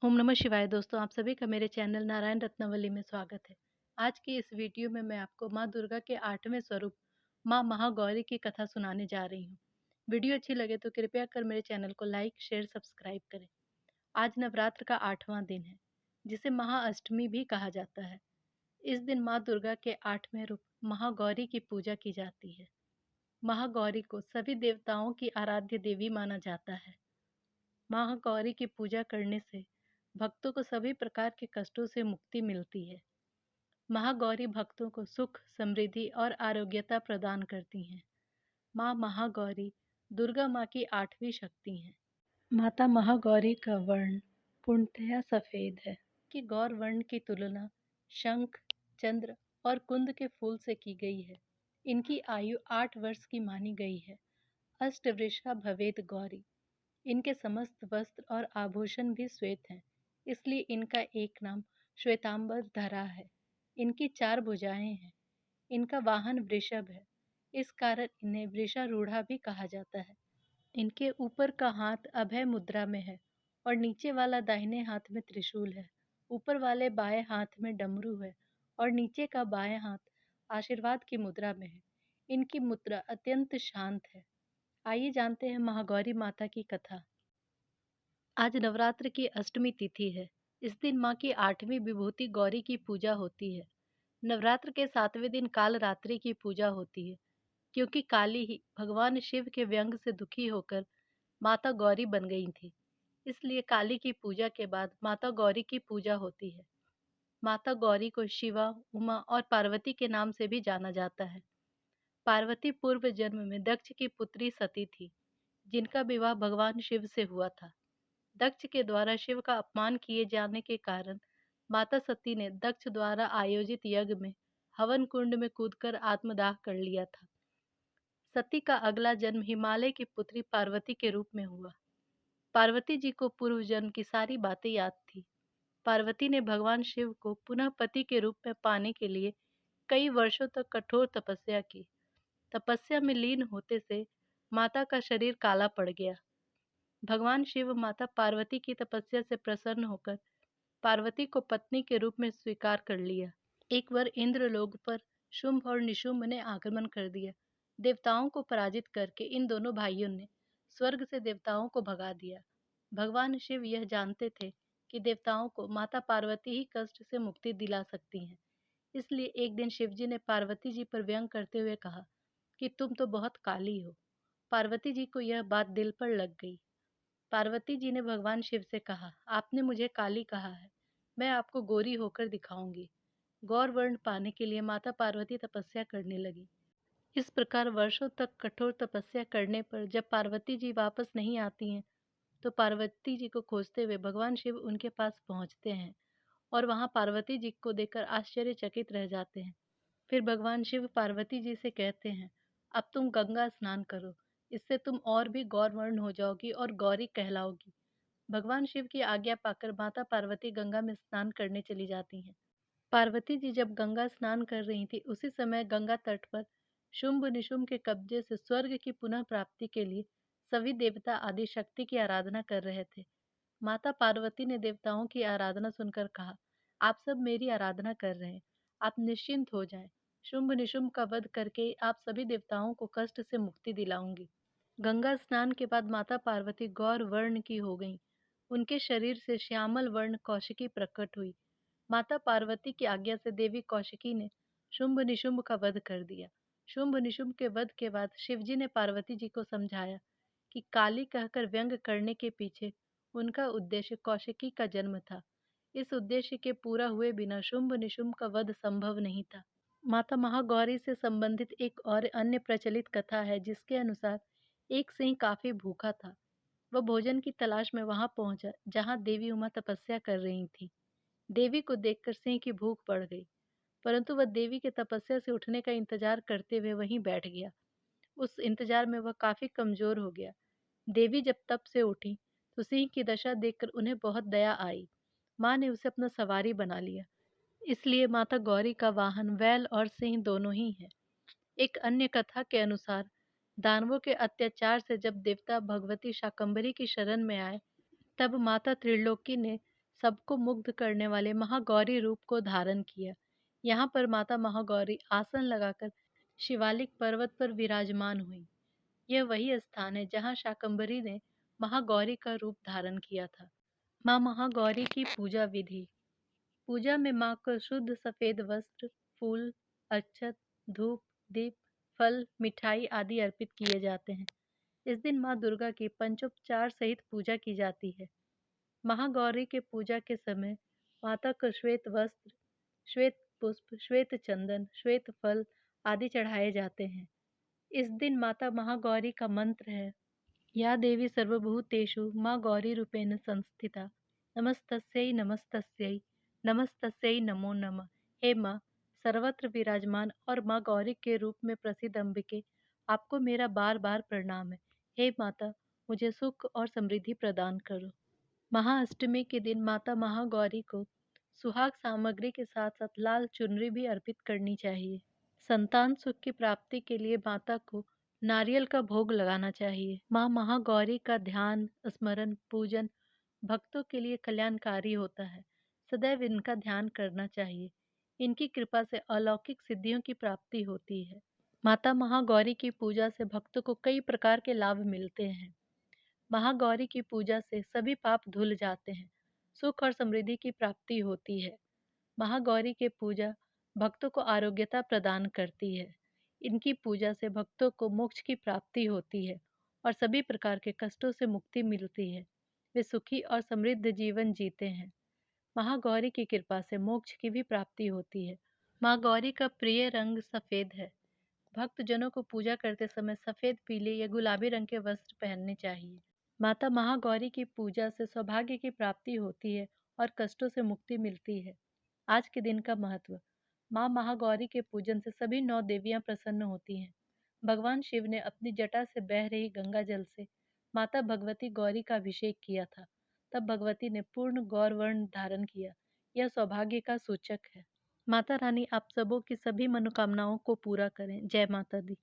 ओम नमः शिवाय दोस्तों, आप सभी का मेरे चैनल नारायण रत्नावली में स्वागत है। आज की इस वीडियो में मैं आपको माँ दुर्गा के 8वें स्वरूप माँ महागौरी की कथा सुनाने जा रही हूँ। वीडियो अच्छी लगे तो कृपया कर मेरे चैनल को लाइक, शेयर, सब्सक्राइब करें। आज नवरात्र का 8वां दिन है, जिसे महाअष्टमी भी कहा जाता है। इस दिन माँ दुर्गा के 8वें रूप महागौरी की पूजा की जाती है। महागौरी को सभी देवताओं की आराध्य देवी माना जाता है। महागौरी की पूजा करने से भक्तों को सभी प्रकार के कष्टों से मुक्ति मिलती है। महागौरी भक्तों को सुख, समृद्धि और आरोग्यता प्रदान करती हैं। माँ महागौरी दुर्गा माँ की 8वीं शक्ति हैं। माता महागौरी का वर्ण पूर्णतया सफेद है कि गौर वर्ण की तुलना शंख, चंद्र और कुंद के फूल से की गई है। इनकी आयु 8 वर्ष की मानी गई है। अष्टवृषा भवेद गौरी। इनके समस्त वस्त्र और आभूषण भी श्वेत हैं, इसलिए इनका एक नाम श्वेतांबर धरा है। इनकी 4 भुजाएं हैं। इनका वाहन वृषभ है, इस कारण इन्हें वृषारूढ़ा भी कहा जाता है। इनके ऊपर का हाथ अभय मुद्रा में है और नीचे वाला दाहिने हाथ में त्रिशूल है। ऊपर वाले बाएं हाथ में डमरू है और नीचे का बाएं हाथ आशीर्वाद की मुद्रा में है। इनकी मुद्रा अत्यंत शांत है। आइए जानते हैं महागौरी माता की कथा। आज नवरात्र की अष्टमी तिथि है। इस दिन माँ की 8वीं विभूति गौरी की पूजा होती है। नवरात्र के 7वें दिन काल रात्रि की पूजा होती है, क्योंकि काली ही भगवान शिव के व्यंग से दुखी होकर माता गौरी बन गई थी। इसलिए काली की पूजा के बाद माता गौरी की पूजा होती है। माता गौरी को शिवा, उमा और पार्वती के नाम से भी जाना जाता है। पार्वती पूर्व जन्म में दक्ष की पुत्री सती थी, जिनका विवाह भगवान शिव से हुआ था। दक्ष के द्वारा शिव का अपमान किए जाने के कारण माता सती ने दक्ष द्वारा आयोजित यज्ञ में हवन कुंड में कूदकर आत्मदाह कर लिया था। सती का अगला जन्म हिमालय की पुत्री पार्वती के रूप में हुआ। पार्वती जी को पूर्व जन्म की सारी बातें याद थी। पार्वती ने भगवान शिव को पुनः पति के रूप में पाने के लिए कई वर्षों तक कठोर तपस्या की। तपस्या में लीन होते से माता का शरीर काला पड़ गया। भगवान शिव माता पार्वती की तपस्या से प्रसन्न होकर पार्वती को पत्नी के रूप में स्वीकार कर लिया। एक बार इंद्रलोक पर शुंभ और निशुंभ ने आक्रमण कर दिया। देवताओं को पराजित करके इन दोनों भाइयों ने स्वर्ग से देवताओं को भगा दिया। भगवान शिव यह जानते थे कि देवताओं को माता पार्वती ही कष्ट से मुक्ति दिला सकती हैं। इसलिए एक दिन शिवजी ने पार्वती जी पर व्यंग करते हुए कहा कि तुम तो बहुत काली हो। पार्वती जी को यह बात दिल पर लग गई। पार्वती जी ने भगवान शिव से कहा, आपने मुझे काली कहा है, मैं आपको गोरी होकर दिखाऊंगी। गौर वर्ण पाने के लिए माता पार्वती तपस्या करने लगी। इस प्रकार वर्षों तक कठोर तपस्या करने पर जब पार्वती जी वापस नहीं आती हैं, तो पार्वती जी को खोजते हुए भगवान शिव उनके पास पहुंचते हैं और वहां पार्वती जी को देखकर आश्चर्यचकित रह जाते हैं। फिर भगवान शिव पार्वती जी से कहते हैं, अब तुम गंगा स्नान करो, इससे तुम और भी गौरवर्ण हो जाओगी और गौरी कहलाओगी। भगवान शिव की आज्ञा पाकर माता पार्वती गंगा में स्नान करने चली जाती हैं। पार्वती जी जब गंगा स्नान कर रही थी, उसी समय गंगा तट पर शुंभ निशुंभ के कब्जे से स्वर्ग की पुनः प्राप्ति के लिए सभी देवता आदि शक्ति की आराधना कर रहे थे। माता पार्वती ने देवताओं की आराधना सुनकर कहा, आप सब मेरी आराधना कर रहे हैं, आप निश्चिंत हो जाएं। शुंभ निशुंभ का वध करके आप सभी देवताओं को कष्ट से मुक्ति दिलाऊंगी। गंगा स्नान के बाद माता पार्वती गौर वर्ण की हो गईं। उनके शरीर से श्यामल वर्ण कौशिकी प्रकट हुई। माता पार्वती की आज्ञा से देवी कौशिकी ने शुंभ निशुंभ का वध कर दिया। शुंभ निशुंभ के वध के बाद शिवजी ने पार्वती जी को समझाया कि काली कहकर व्यंग करने के पीछे उनका उद्देश्य कौशिकी का जन्म था। इस उद्देश्य के पूरा हुए बिना शुंभ निशुंभ का वध संभव नहीं था। माता महागौरी से संबंधित एक और अन्य प्रचलित कथा है, जिसके अनुसार एक सिंह काफी भूखा था। वह भोजन की तलाश में वहां पहुंचा जहां देवी उमा तपस्या कर रही थी। देवी को देखकर सिंह की भूख बढ़ गई, परंतु वह देवी के तपस्या से उठने का इंतजार करते हुए वहीं बैठ गया। उस इंतजार में वह काफी कमजोर हो गया। देवी जब तप से उठी तो सिंह की दशा देखकर उन्हें बहुत दया आई। माँ ने उसे अपना सवारी बना लिया। इसलिए माता गौरी का वाहन बैल और सिंह दोनों ही है। एक अन्य कथा के अनुसार दानवों के अत्याचार से जब देवता भगवती शाकंभरी की शरण में आए, तब माता त्रिलोकी ने सबको मुग्ध करने वाले महागौरी रूप को धारण किया। यहाँ पर माता महागौरी आसन लगाकर शिवालिक पर्वत पर विराजमान हुई। यह वही स्थान है जहाँ शाकंभरी ने महागौरी का रूप धारण किया था। माँ महागौरी की पूजा विधि। पूजा में माँ को शुद्ध सफेद वस्त्र, फूल, अक्षत, धूप, दीप, फल, मिठाई आदि अर्पित किए जाते हैं। इस दिन माँ दुर्गा की पंचोपचार सहित पूजा की जाती है। महागौरी के पूजा के समय माता को श्वेत वस्त्र, श्वेत पुष्प, श्वेत चंदन, श्वेत फल आदि चढ़ाए जाते हैं। इस दिन माता महागौरी का मंत्र है, या देवी सर्वभूतेषु माँ गौरी रूपेण संस्थिता, नमस्तस्यै नमस्तस्यै नमस्तस्यै नमो नमः। हे माँ, सर्वत्र विराजमान और माँ गौरी के रूप में प्रसिद्ध अंबिके, आपको मेरा बार बार प्रणाम है। हे माता, मुझे सुख और समृद्धि प्रदान करो। महाअष्टमी के दिन माता महागौरी को सुहाग सामग्री के साथ साथ लाल चुनरी भी अर्पित करनी चाहिए। संतान सुख की प्राप्ति के लिए माता को नारियल का भोग लगाना चाहिए। माँ महागौरी का ध्यान, स्मरण, पूजन भक्तों के लिए कल्याणकारी होता है। सदैव इनका ध्यान करना चाहिए। इनकी कृपा से अलौकिक सिद्धियों की प्राप्ति होती है। माता महागौरी की पूजा से भक्तों को कई प्रकार के लाभ मिलते हैं। महागौरी की पूजा से सभी पाप धुल जाते हैं। सुख और समृद्धि की प्राप्ति होती है। महागौरी की पूजा भक्तों को आरोग्यता प्रदान करती है। इनकी पूजा से भक्तों को मोक्ष की प्राप्ति होती है और सभी प्रकार के कष्टों से मुक्ति मिलती है। वे सुखी और समृद्ध जीवन जीते हैं। महागौरी की कृपा से मोक्ष की भी प्राप्ति होती है। माँ गौरी का प्रिय रंग सफेद है। भक्तजनों को पूजा करते समय सफेद, पीले या गुलाबी रंग के वस्त्र पहनने चाहिए। माता महागौरी की पूजा से सौभाग्य की प्राप्ति होती है और कष्टों से मुक्ति मिलती है। आज के दिन का महत्व। माँ महागौरी के पूजन से सभी 9 देवियां प्रसन्न होती हैं। भगवान शिव ने अपनी जटा से बह रही गंगा जल से माता भगवती गौरी का अभिषेक किया था। तब भगवती ने पूर्ण गौर वर्ण धारण किया। यह सौभाग्य का सूचक है। माता रानी आप सबों की सभी मनोकामनाओं को पूरा करें। जय माता दी।